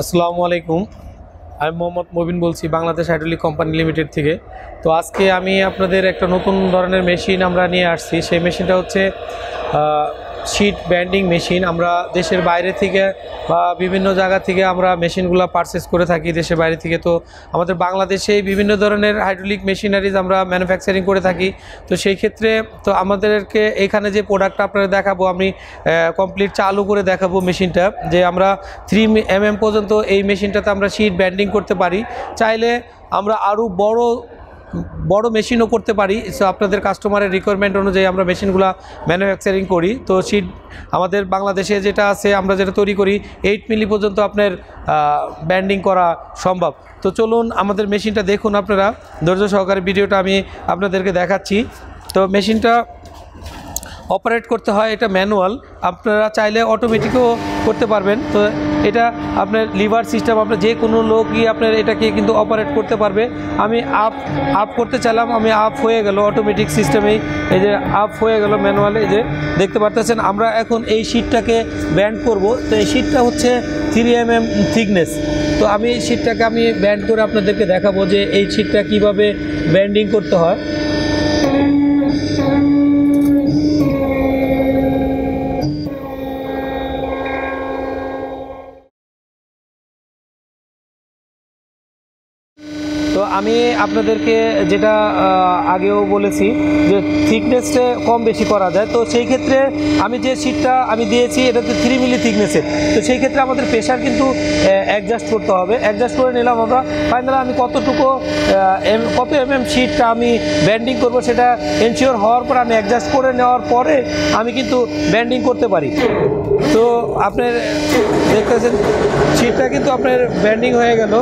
আসসালামু আলাইকুম। আমি মোহাম্মদ মবিন বলছি বাংলাদেশ হাইড্রোলিক কোম্পানি লিমিটেড থেকে। তো আজকে আমি আপনাদের একটা নতুন ধরনের মেশিন আমরা নিয়ে আসছি। সেই মেশিনটা হচ্ছে শীট ব্যান্ডিং মেশিন। আমরা দেশের বাইরে থেকে বা বিভিন্ন জায়গা থেকে আমরা মেশিনগুলো পারচেস করে থাকি দেশের বাইরে থেকে। তো আমাদের বাংলাদেশে বিভিন্ন ধরনের হাইড্রোলিক মেশিনারিজ আমরা ম্যানুফ্যাকচারিং করে থাকি। তো সেই ক্ষেত্রে তো আমাদেরকে এখানে যে প্রোডাক্টটা আপনারা দেখাবো, আমি কমপ্লিট চালু করে দেখাবো মেশিনটা, যে আমরা 3 mm পর্যন্ত এই মেশিনটাতে আমরা শীট ব্যান্ডিং করতে পারি। চাইলে আমরা আরও বড় মেশিনও করতে পারি। সো আপনাদের কাস্টমারের রিকোয়ারমেন্ট অনুযায়ী আমরা মেশিনগুলো ম্যানুফ্যাকচারিং করি। তো শীট আমাদের বাংলাদেশে যেটা আছে, আমরা যেটা তৈরি করি 8 মিলি পর্যন্ত আপনার ব্যান্ডিং করা সম্ভব। তো চলুন আমাদের মেশিনটা দেখুন আপনারা, ধৈর্য সহকারে ভিডিওটা আমি আপনাদেরকে দেখাচ্ছি। তো মেশিনটা অপারেট করতে হয়, এটা ম্যানুয়াল, আপনারা চাইলে অটোমেটিকও করতে পারবেন। তো এটা আপনার লিভার সিস্টেম, আপনার যে কোনো লোকই আপনার এটাকে কিন্তু অপারেট করতে পারবে। আমি আপ করতে চাইলাম, আমি আপ হয়ে গেল অটোমেটিক সিস্টেমেই, এই যে আপ হয়ে গেল ম্যানুয়ালে। এই যে দেখতে পারতেছেন, আমরা এখন এই শীটটাকে ব্যান্ড করব। তো এই শীটটা হচ্ছে 3 mm থিকনেস। তো আমি এই শীটটাকে আমি ব্যান্ড করে আপনাদেরকে দেখাবো যে এই শীটটা কিভাবে ব্যান্ডিং করতে হয়। তো আমি আপনাদেরকে যেটা আগেও বলেছি যে থিকনেসটা কম বেশি করা যায়। তো সেই ক্ষেত্রে আমি যে শীটটা আমি দিয়েছি এটা হচ্ছে 3 মিলি থিকনেসের। তো সেই ক্ষেত্রে আমাদের প্রেশার কিন্তু অ্যাডজাস্ট করতে হবে। অ্যাডজাস্ট করে নিলাম আমরা। ফাইনালি আমি কত mm শীটটা আমি ব্যান্ডিং করব সেটা এনশিওর হওয়ার পর আমি অ্যাডজাস্ট করে নেওয়ার পরে আমি কিন্তু ব্যান্ডিং করতে পারি। তো আপনার দেখতেছেন শীটটা কিন্তু আপনার ব্যান্ডিং হয়ে গেল।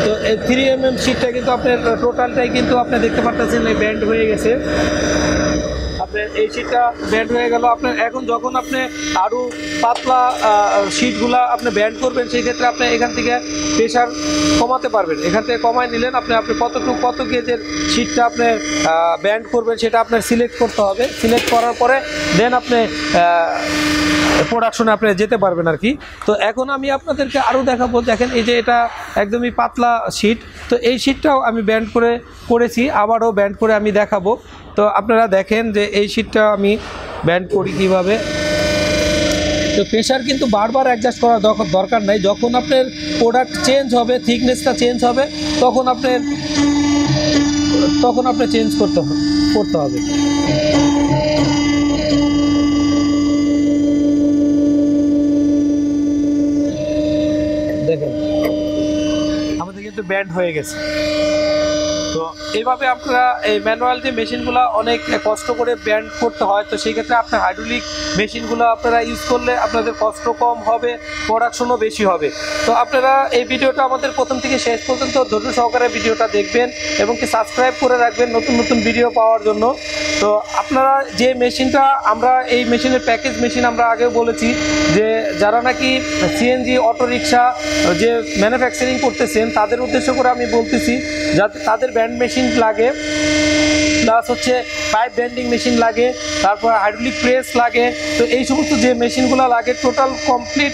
তো এই 3 mm শীটটা কিন্তু আপনার টোটালটাই কিন্তু আপনি দেখতে পাচ্ছেন এই ব্যান্ড হয়ে গেছে। আপনার এই শীটটা ব্যান্ড হয়ে গেল। আপনার এখন যখন আপনি আরও পাতলা শীটগুলা আপনি ব্যান্ড করবেন, সেই ক্ষেত্রে আপনি এখান থেকে প্রেশার কমাতে পারবেন। এখান থেকে কমায় নিলেন, আপনি কত গেজের শীটটা আপনি ব্যান্ড করবেন সেটা আপনার সিলেক্ট করতে হবে। সিলেক্ট করার পরে দেন আপনি প্রোডাকশনে আপনি যেতে পারবেন আর কি। তো এখন আমি আপনাদেরকে আরও দেখাবো। দেখেন এই যে এটা একদমই পাতলা শীট। তো এই শীটটাও আমি ব্যান্ড করেছি, আবারও ব্যান্ড করে আমি দেখাবো। তো আপনারা দেখেন যে এই শীটটা আমি ব্যান্ড করি কীভাবে। তো প্রেশার কিন্তু বারবার অ্যাডজাস্ট করার দরকার নাই। যখন আপনার প্রোডাক্ট চেঞ্জ হবে, থিকনেসটা চেঞ্জ হবে, তখন আপনার চেঞ্জ করতে হবে। দেখেন আমাদের কিন্তু ব্যান্ড হয়ে গেছে। তো এইভাবে আপনারা এই ম্যানুয়াল যে মেশিনগুলো অনেক কষ্ট করে ব্যান্ড করতে হয়। তো সেই ক্ষেত্রে আপনার হাইড্রোলিক মেশিনগুলো আপনারা ইউজ করলে আপনাদের কষ্ট কম হবে, প্রোডাকশনও বেশি হবে। তো আপনারা এই ভিডিওটা আমাদের প্রথম থেকে শেষ পর্যন্ত ধৈর্য সহকারে ভিডিওটা দেখবেন এবং কি সাবস্ক্রাইব করে রাখবেন নতুন নতুন ভিডিও পাওয়ার জন্য। তো আপনারা যে মেশিনটা, আমরা এই মেশিনের প্যাকেজ মেশিন আমরা আগেও বলেছি যে যারা নাকি সিএনজি অটোরিকশা যে ম্যানুফ্যাকচারিং করতেছেন তাদের উদ্দেশ্য করে আমি বলতেছি, যাতে তাদের ব্যান্ড মেশিন লাগে, প্লাস হচ্ছে পাইপ ব্যান্ডিং মেশিন লাগে, তারপর হাইড্রোলিক প্রেস লাগে। তো এই সমস্ত যে মেশিনগুলো লাগে, টোটাল কমপ্লিট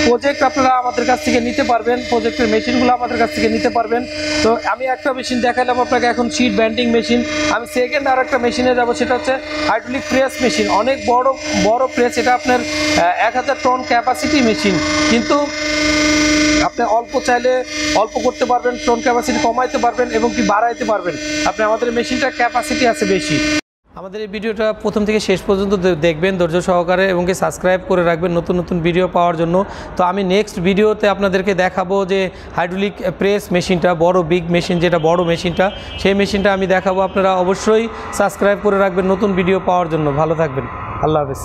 প্রজেক্ট আপনারা আমাদের কাছ থেকে নিতে পারবেন, প্রজেক্টের মেশিনগুলো আমাদের কাছ থেকে নিতে পারবেন। তো আমি একটা মেশিন দেখালাম আপনাকে এখন, শীট ব্যান্ডিং মেশিন। আমি সেকেন্ড আর একটা মেশিনে যাব, সেটা হচ্ছে হাইড্রোলিক প্রেস মেশিন। অনেক বড় প্রেস, এটা আপনার 1000 টন ক্যাপাসিটি মেশিন। কিন্তু আপনি অল্প চাইলে অল্প করতে পারবেন, টন ক্যাপাসিটি কমাইতে পারবেন এবং কি বাড়াইতে পারবেন। আপনি আমাদের মেশিনটার ক্যাপাসিটি আছে বেশি। আমাদের এই ভিডিওটা প্রথম থেকে শেষ পর্যন্ত দেখবেন ধৈর্য সহকারে এবং কি সাবস্ক্রাইব করে রাখবেন নতুন নতুন ভিডিও পাওয়ার জন্য। তো আমি নেক্সট ভিডিওতে আপনাদেরকে দেখাবো যে হাইড্রোলিক প্রেস মেশিনটা, বড় বিগ মেশিন, যেটা বড় মেশিনটা, সেই মেশিনটা আমি দেখাবো। আপনারা অবশ্যই সাবস্ক্রাইব করে রাখবেন নতুন ভিডিও পাওয়ার জন্য। ভালো থাকবেন, আল্লাহ হাফেজ।